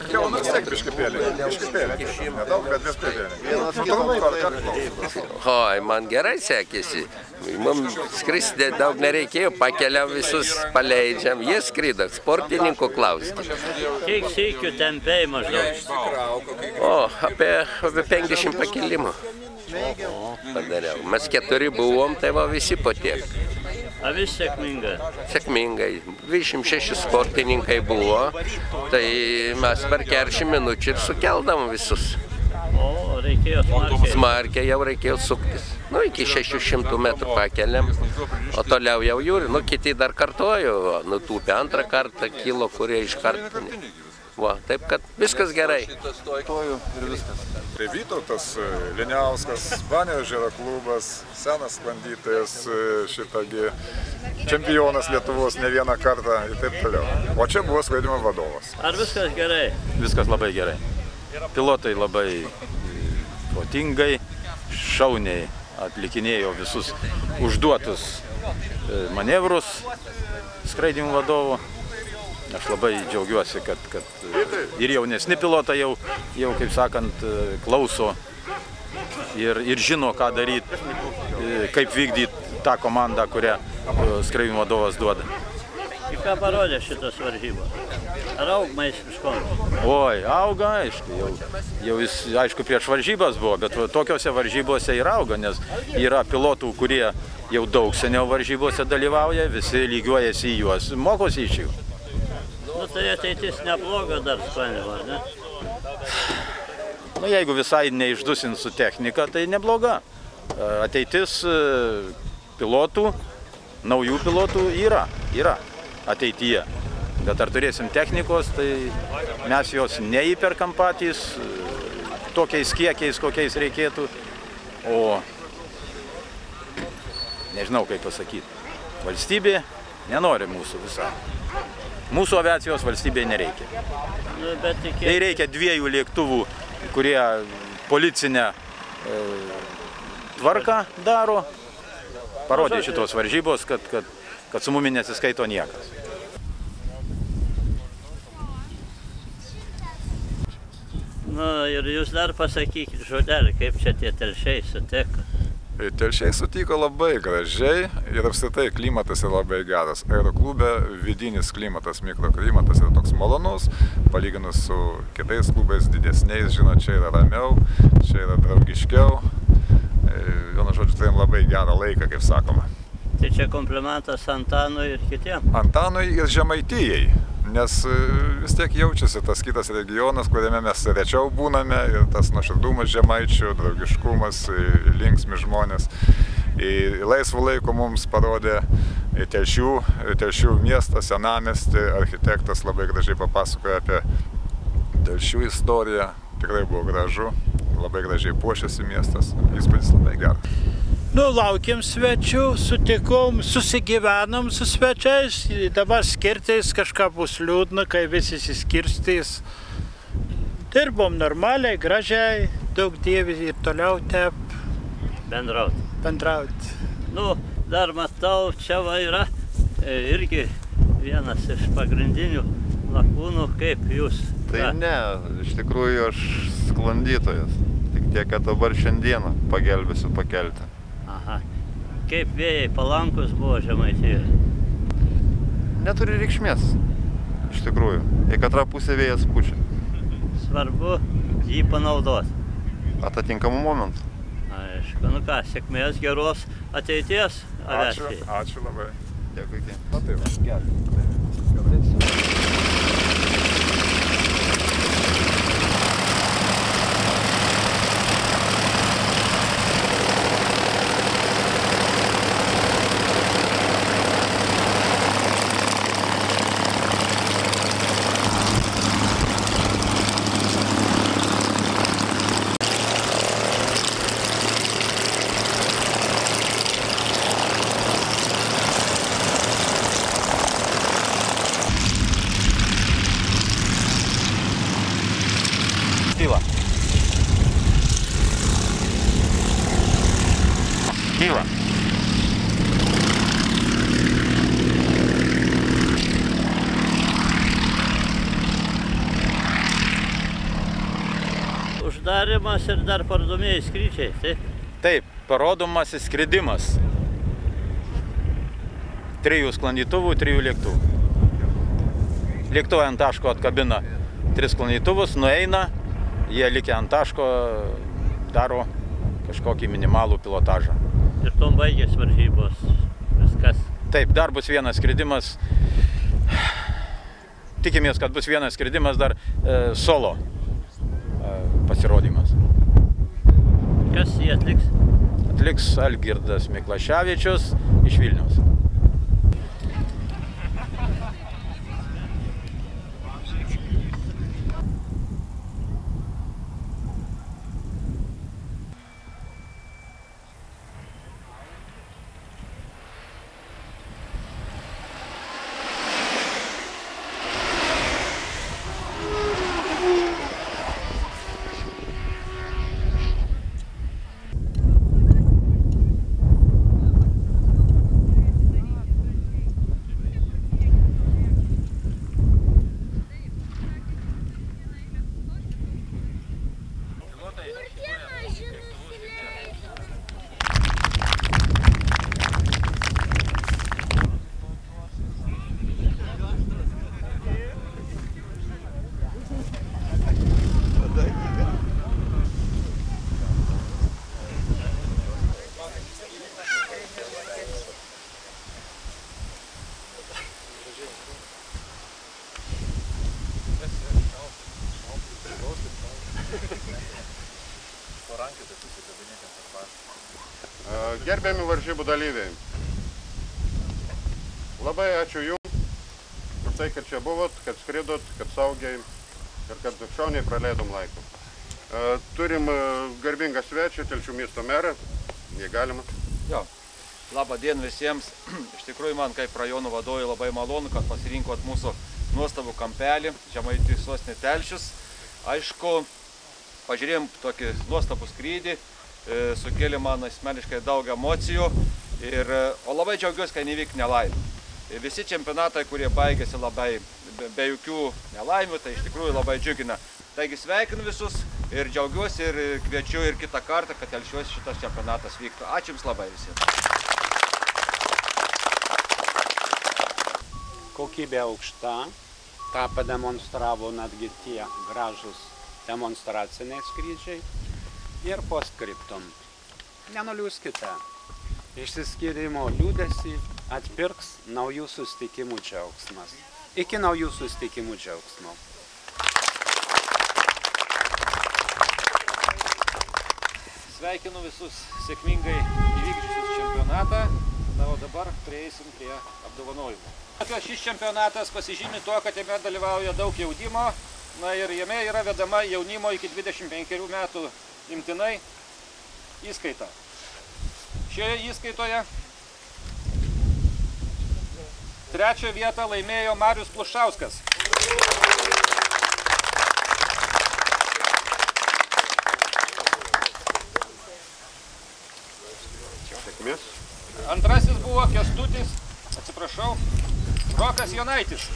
Jaunas tiek biškipėlė. Nedaug, bet nespėlė. Oi, man gerai sekėsi. Mums skristi daug nereikėjo, pakeliam visus, paleidžiam. Jie skrido, sportininkų klausti. Kiek sėkių tempėjai maždaug? O, apie 50 pakelimų padariau. Mes 4 buvom, tai va visi po tiek. A vis sėkmingai? Sėkmingai. 26 sportininkai buvo, tai mes per 40 minučių ir sukeldam visus. O, reikėjo smarkiai. Smarkiai jau reikėjo suktis. Nu, iki 600 metrų pakeliam, o toliau jau jūri. Nu, kiti dar kartuoju, nutūpė antrą kartą, kilo, kurie iš karto. Va, taip kad viskas gerai. Tai Vytautas Liniauskas, Panevėžio klubas, senas sklandytojas, šitagi čempionas Lietuvos ne vieną kartą ir taip toliau. O čia buvo skraidimo vadovas. Ar viskas gerai? Viskas labai gerai. Pilotai labai protingai, šauniai atlikinėjo visus užduotus manevrus skraidimo vadovo. Aš labai džiaugiuosi, kad ir jaunesni pilotai jau kaip sakant, klauso ir žino, ką daryti, kaip vykdyti tą komandą, kurią skraidimo vadovas duoda. Ir ką parodė šitas varžybos? Ar aug meistriškumas? Oi, auga, aišku, jau jis, aišku, prieš varžybas buvo, bet tokiose varžybose ir auga, nes yra pilotų, kurie jau daug seniau varžybose dalyvauja, visi lygiuojasi į juos, mokosi iš jų. Nu, tai ateitis nebloga dar sklandymo, ar ne? Nu, jeigu visai neišdusin su technika, tai nebloga. Ateitis pilotų, naujų pilotų yra ateityje. Bet ar turėsim technikos, tai mes jos neįperkam patys tokiais kiekiais, kokiais reikėtų, o nežinau kaip pasakyti. Valstybė nenori mūsų visą. Mūsų aviacijos valstybėje nereikia. Nu, bet Tai reikia 2 lėktuvų, kurie policinę tvarką daro. Parodė šitos varžybos, kad su mumi nesiskaito niekas. Nu, ir jūs dar pasakykit žodelį, kaip čia tie telšiai sutiko. Telšiai sutiko labai gražiai ir apskritai klimatas yra labai geras. Aeroklube vidinis klimatas, mikroklimatas yra toks malonus, palyginus su kitais klubais didesniais, žinot, čia yra ramiau, čia yra draugiškiau. Vienu žodžiu, turėjom labai gerą laiką, kaip sakoma. Tai čia komplimentas Antanui ir kitiems? Antanui ir Žemaitijai, nes vis tiek jaučiasi tas kitas regionas, kuriame mes rečiau būname ir tas nuoširdumas žemaičių, draugiškumas, linksmi žmonės. Laisvo laiko mums parodė Telšių miestą, senamiestį, architektas labai gražiai papasakojo apie Telšių istoriją, tikrai buvo gražu, labai gražiai puošiasi miestas, įspūdis labai geras. Nu, laukiam svečių, sutikom, susigyvenom su svečiais, dabar skirtis kažką bus liūdna, kai visi įsiskirstys. Dirbom normaliai, gražiai, daug dievi ir toliau tep. Bendraut. Nu, dar matau, čia va yra irgi vienas iš pagrindinių lakūnų, kaip jūs. Tai ne, iš tikrųjų aš sklandytojas, tik tiek, kad dabar šiandieną pagelbėsiu pakelti. Aha. Kaip vėjai palankus buvo Žemaitijoje? Neturi reikšmės, iš tikrųjų. Į katrą pusę vėjas pučia. Svarbu jį panaudoti. Atitinkamų momentų. Aišku, nu ką, sėkmės, geros ateities aviacijai. Ačiū labai. Dėkui. Na tai va, gerai. Kyla. parodomas ir dar parodomieji skrydžiai, tai? Taip, parodomasis skridimas. 3 sklandytuvų, 3 lėktuvų. Lėktuvai ant taško atkabina 3 sklandytuvus, nueina, jie likę ant taško daro kažkokį minimalų pilotažą. Ir tom baigės varžybos, viskas. Taip, dar bus vienas skridimas. Tikimės, kad bus vienas skridimas dar solo pasirodymas. Kas jį atliks? Atliks Algirdas Miklaševičius iš Vilniaus. Gerbiami varžybų dalyviai, labai ačiū Jums už tai, kad čia buvot, kad skridot, kad saugiai ir kad šauniai praleidom laiką. Turim garbingą svečią, Telšių miesto merą, jei galima. Jo, labą dieną visiems. Iš tikrųjų, man kaip rajono vadovui labai malonu, kad pasirinkot mūsų nuostabų kampelį, Žemaitijos sostinė Telšius. Aišku, pažiūrėjom tokį nuostabų skrydį, sukėlė man asmeniškai daug emocijų, o labai džiaugiuosi, kai nevyk nelaimė. Visi čempionatai, kurie baigėsi labai be jokių nelaimių, tai iš tikrųjų labai džiugina. Taigi sveikinu visus ir džiaugiuosi ir kviečiu ir kitą kartą, kad Telšiuose šitas čempionatas vyktų. Ačiū Jums labai visiems. Kokybė aukšta, tą pademonstravo netgi tie gražus demonstraciniai skrydžiai. Ir postscriptum. Nenuliūskite. Išsiskyrimo liūdesį atpirks naujų susitikimų džiaugsmas. Iki naujų susitikimų džiaugsmo. Sveikinu visus sėkmingai įvykdžiusius čempionatą. Na, o dabar prieisim prie apdovanojimų. Šis čempionatas pasižymi tuo, kad jame dalyvauja daug jaunimo. Na ir jame yra vedama jaunimo iki 25 metų imtinai įskaita. Šioje įskaitoje 3 vietą laimėjo Marius Plušauskas. Sėkmės. Antrasis buvo Kęstutis, Rokas Jonaitis.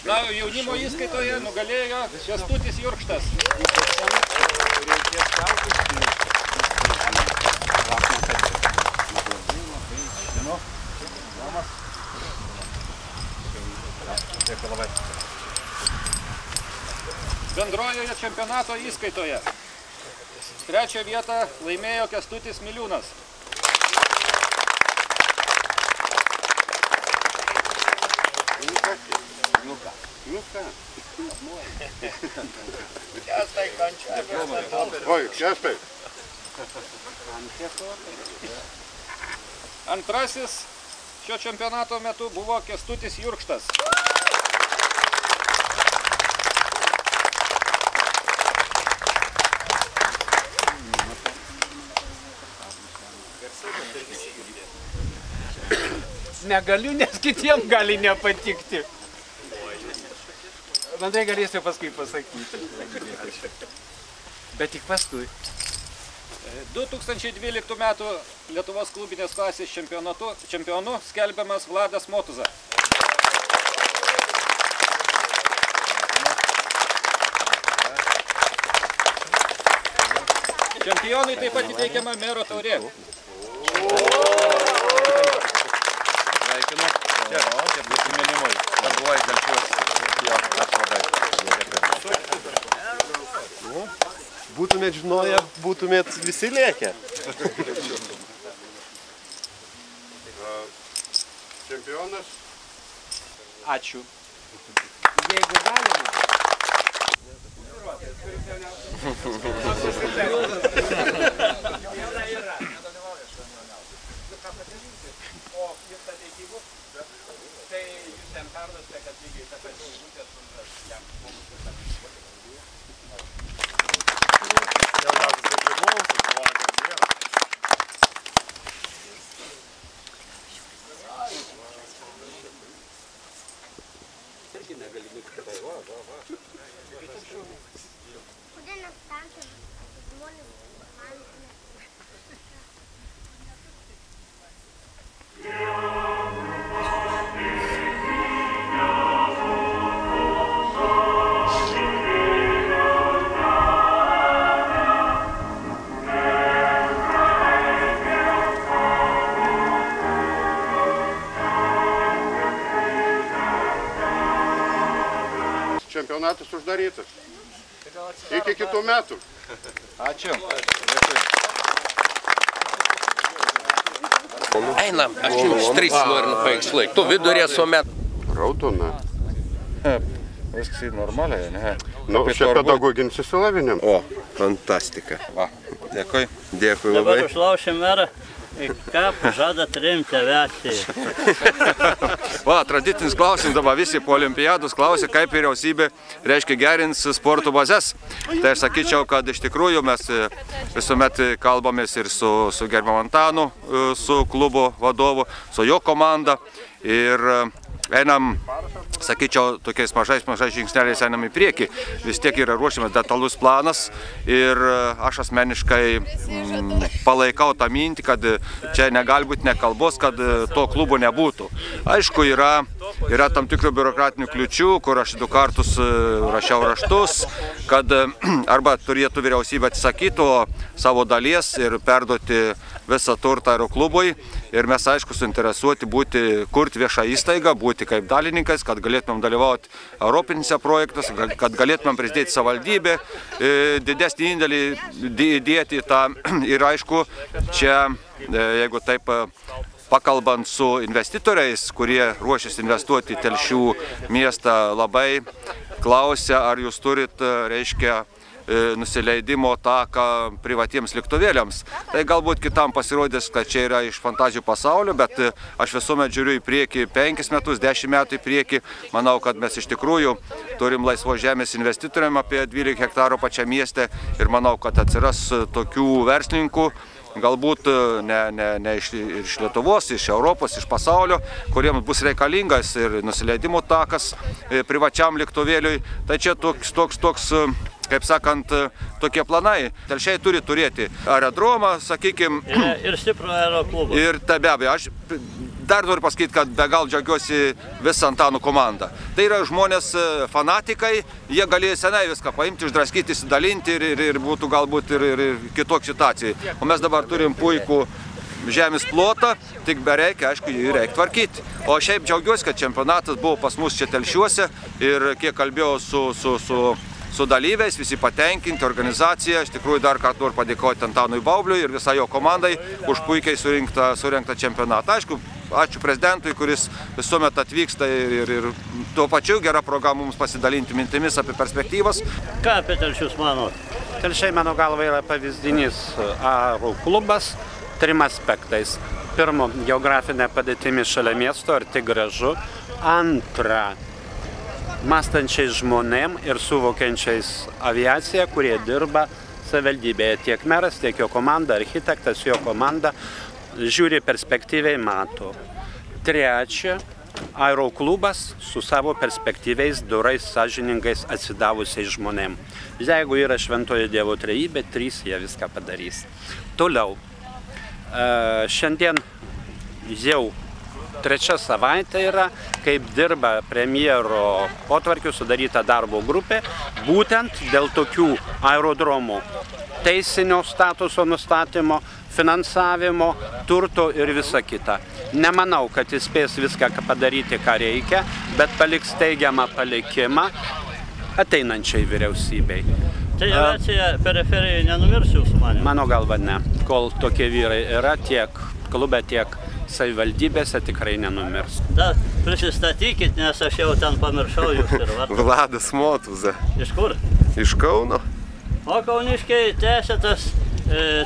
Na, jaunimo įskaitoje nugalėjo Kęstutis Jurkštas. Bendrojoje čempionato įskaitoje 3 vietą laimėjo Kęstutis Miliūnas. Oi, Kęstai. Antrasis šio čempionato metu buvo Kęstutis Jurkštas. Negaliu, nes kitiems gali nepatikti. Bendrai galėsiu paskui pasakyti. Bet tik paskui. 2012 metų Lietuvos klubinės klasės čempionu skelbiamas Vladas Motuza. Čempionai taip pat įteikiama mero taurė. Sveikinu. Čia prisiminimui. Darbuoja Telšius. Jo, aš labai. Būtumėt žinoję, būtumėt visi lėkę. Čempionas. Ačiū. Jeigu galima. Čempionatas uždarytas. Iki kitų metų. Ačiū. Einam, aš jums 3 noriu paikslaik. Tu vidurė suomet. Raudona. Viskas normaliai, ne? Nu, čia pedagoginis išsilavinimas. O, fantastika. Va, dėkui. Dėkui Dabar labai. užlaušė merą, ką pažada rimti aviacijai. Va, tradicinis klausimas dabar visi po olimpiados klausia, kaip vyriausybė, reiškia, gerins sporto bazės. Tai aš sakyčiau, kad iš tikrųjų mes visuomet kalbamės ir su gerbiamu Antanu, su klubo vadovu, su jo komanda ir einam, sakyčiau, tokiais mažais žingsneliais einam į priekį. Vis tiek yra ruošiamas detalus planas ir aš asmeniškai palaikau tą mintį, kad čia negali būti nekalbos, kad to klubo nebūtų. Aišku, yra tam tikrų biurokratinių kliučių, kur aš 2 kartus rašiau raštus, kad arba turėtų vyriausybė atsisakyti savo dalies ir perduoti visą turtą aeroklubui. Ir mes, aišku, suinteresuoti kurti viešą įstaigą, būti kaip dalininkais, kad galėtumėm dalyvauti europinėse projektuose, kad galėtumėm prisidėti savivaldybę, didesnį indėlį įdėti į tą. Ir aišku, čia, jeigu taip pakalbant su investitoriais, kurie ruošiasi investuoti į Telšių miestą, labai klausia, ar jūs turit, reiškia, nusileidimo taką privatiems lėktuvėliams. Tai galbūt kitam pasirodys, kad čia yra iš fantazijų pasaulio, bet aš visuomet žiūriu į priekį 5 metus, 10 metų į priekį. Manau, kad mes iš tikrųjų turim laisvos žemės investitoriam apie 12 hektarų pačiam mieste ir manau, kad atsiras tokių verslininkų, galbūt ne iš Lietuvos, iš Europos, iš pasaulio, kuriems bus reikalingas ir nusileidimo takas privačiam lėktuvėliui. Tai čia toks kaip sakant, tokie planai. Telšiai turi turėti aerodromą, sakykime. Ir stiprų aeroklubą. Ir tai be abejo, aš dar noriu pasakyti, kad be gal džiaugiuosi visą Antano komandą. Tai yra žmonės fanatikai, jie galėjo senai viską paimti, išdraskyti, įsidalinti ir būtų galbūt ir kitokia situacija. O mes dabar turim puikų žemės plotą, tik bereikia, aišku, jį reikia tvarkyti. O šiaip džiaugiuosi, kad čempionatas buvo pas mus čia Telšiuose ir kiek kalbėjau su dalyviais, visi patenkinti, organizacija. Iš tikrųjų dar kartą noriu padėkoti Antanui Baubliui ir visai jo komandai už puikiai surinktą čempionatą. Aišku, ačiū prezidentui, kuris visuomet atvyksta ir tuo pačiu gera proga mums pasidalinti mintimis apie perspektyvas. Ką apie Telšius manot? Telšiai, mano galva, yra pavyzdinis aeroklubas 3 aspektais. Pirma, geografinė padėtimi šalia miesto, arti gražu. Antra, mąstančiais žmonėm ir suvokiančiais aviaciją, kurie dirba savivaldybėje. Tiek meras, tiek jo komanda, architektas, jo komanda žiūri perspektyviai, mato. Trečia, aeroklubas su savo perspektyviais, dorais, sąžiningais, atsidavusiais žmonėm. Jeigu yra šventoji Dievo trejybė, 3 jie viską padarys. Toliau. Šiandien jau trečia savaitė yra, kaip dirba premjero potvarkiu sudaryta darbo grupė, būtent dėl tokių aerodromų teisinio statuso nustatymo, finansavimo, turto ir visa kita. Nemanau, kad jis spės viską padaryti, ką reikia, bet paliks teigiamą palikimą ateinančiai vyriausybei. Tai aviacija periferijoje nenumirs jūsų manimo? Mano galva ne. Kol tokie vyrai yra, tiek klube, tiek savivaldybėse tikrai nenumirs. Da, prisistatykit, nes aš jau ten pamiršau jūs ir vardą. Vladas Motuzas. Iš kur? Iš Kauno. O kauniškiai tęsia tas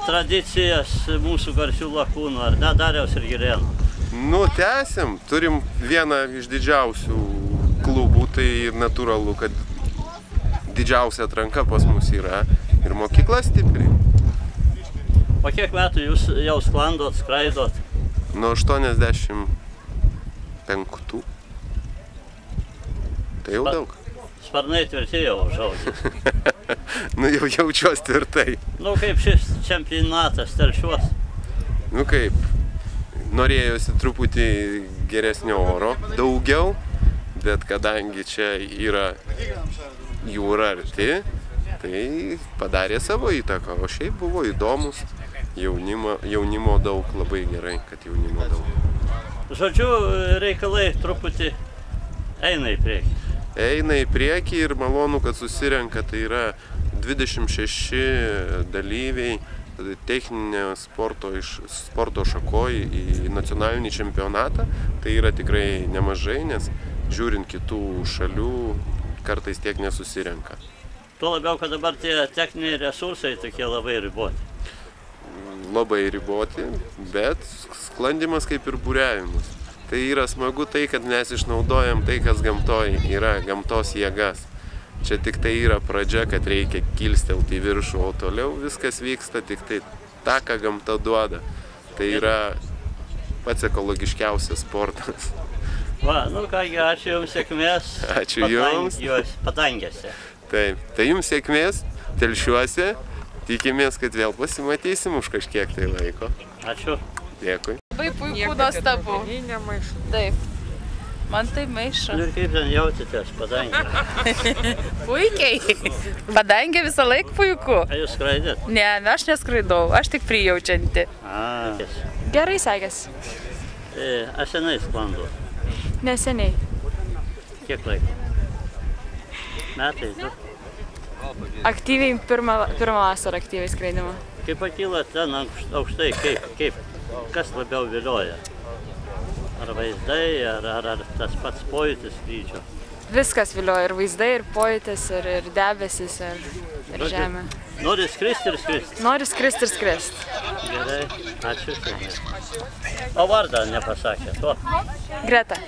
tradicijas mūsų garsių lakūnų, ar ne, Dariaus ir Girėno? Nu, tęsiam. Turim vieną iš didžiausių klubų, tai natūralu, kad didžiausia atranka pas mus yra ir mokykla stipri. Po kiek metų jūs jau sklandot, skraidot? Nuo 85. Tai jau daug. Sparnai tvirti jau užaugę. Nu, jau jaučiuos tvirtai. Nu, kaip šis čempionatas Telšiuos? Nu, kaip, norėjosi truputį geresnio oro, daugiau, bet kadangi čia yra jūra arti, tai padarė savo įtaką, o šiaip buvo įdomus, jaunimo daug, labai gerai, kad jaunimo daug. Žodžiu, reikalai truputį eina į priekį. Eina į priekį ir malonu, kad susirenka, tai yra 26 dalyviai techninio sporto šakoj į nacionalinį čempionatą. Tai yra tikrai nemažai, nes žiūrint kitų šalių, kartais tiek nesusirenka. Tuo labiau, kad dabar tie techniniai resursai tokie labai riboti. Labai riboti, bet sklandymas kaip ir buriavimas. Tai yra smagu tai, kad mes išnaudojam tai, kas gamtoje yra, gamtos jėgas. Čia tik tai yra pradžia, kad reikia kilstelti į viršų, o toliau viskas vyksta tik tai tą, ką gamta duoda. Tai yra pats ekologiškiausias sportas. Va, nu kągi, ačiū Jums, sėkmės. Ačiū Jums. Padangėse. Taip, tai Jums sėkmės, Telšiuose. Tikimės, kad vėl pasimatysim už kažkiek tai laiko. Ačiū. Dėkui. Labai puiku, nuostabu. Taip. Man tai maiša. Ir kaip ten jautėtės padangė? Puikiai. Padangė visą laiką puiku. Ar jūs skraidėt? Ne, aš neskraidau, aš tik prijaučianti. Gerai sekėsi. Aš senai sklandu. Neseniai. Kiek laiko? Metai, du? Aktyviai, pirmą vasarą aktyviai skraidimą. Kaip pakyla ten aukštai, kaip? Kas labiau vilioja? Ar vaizdai, ar tas pats pojūtis skrydžio? Viskas vilioja, ir vaizdai, ir pojūtis, ir debesis, ir žemė. Nori skristi ir skristi? Nori skristi ir skristi. Gerai, ačiū. O vardą nepasakė, to? Greta.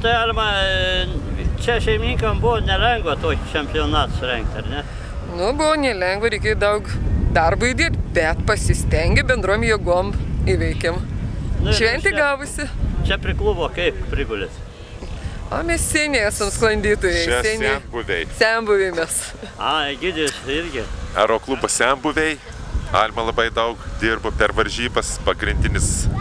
Tai Alma, čia šeimininkam buvo nelengva tokį čempionatą surengti, ar ne? Nu, buvo nelengva, reikėjo daug darbo įdėti, bet pasistengė bendrom jėgom įveikėm. Šventė gavosi. Čia prie klubo kaip prigulėt? O mes seniai esam sklandytojai. Čia senbuviai. Senbuviai mes. Egidijus irgi. Aeroklubas senbuviai. Alma labai daug dirbo per varžybas.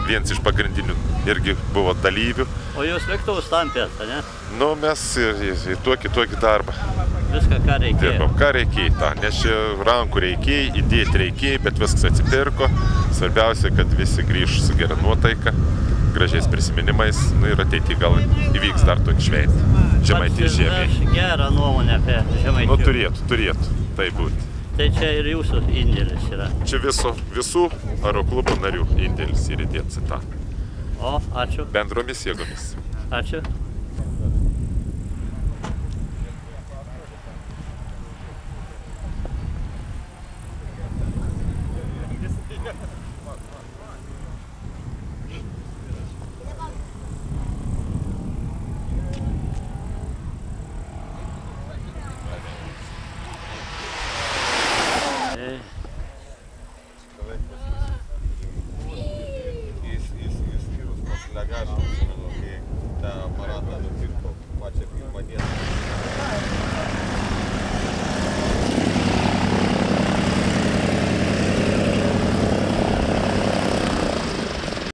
Vienas iš pagrindinių irgi buvo dalyvių. O jūs lėktuvus tampėt, ne? Nu, mes į tokį darbą. Viską, ką reikėjo. Dirbam, ką reikėjo tą. Nes čia rankų reikėjo, įdėti reikėjo, bet viskas atsipirko. Svarbiausia, kad visi grįž su gera nuotaika, gražiais prisiminimais. Nu ir ateityje gal įvyks dar tokį šventį. Žemaitijos žemėje. Aš gerą nuomonę apie Žemaitijų. Nu, turėtų tai būti. Tai čia ir jūsų indėlis yra. Čia visų aeroklubo narių indėlis ir įdėti tą. O, ačiū. Bendromis jėgomis. Ačiū.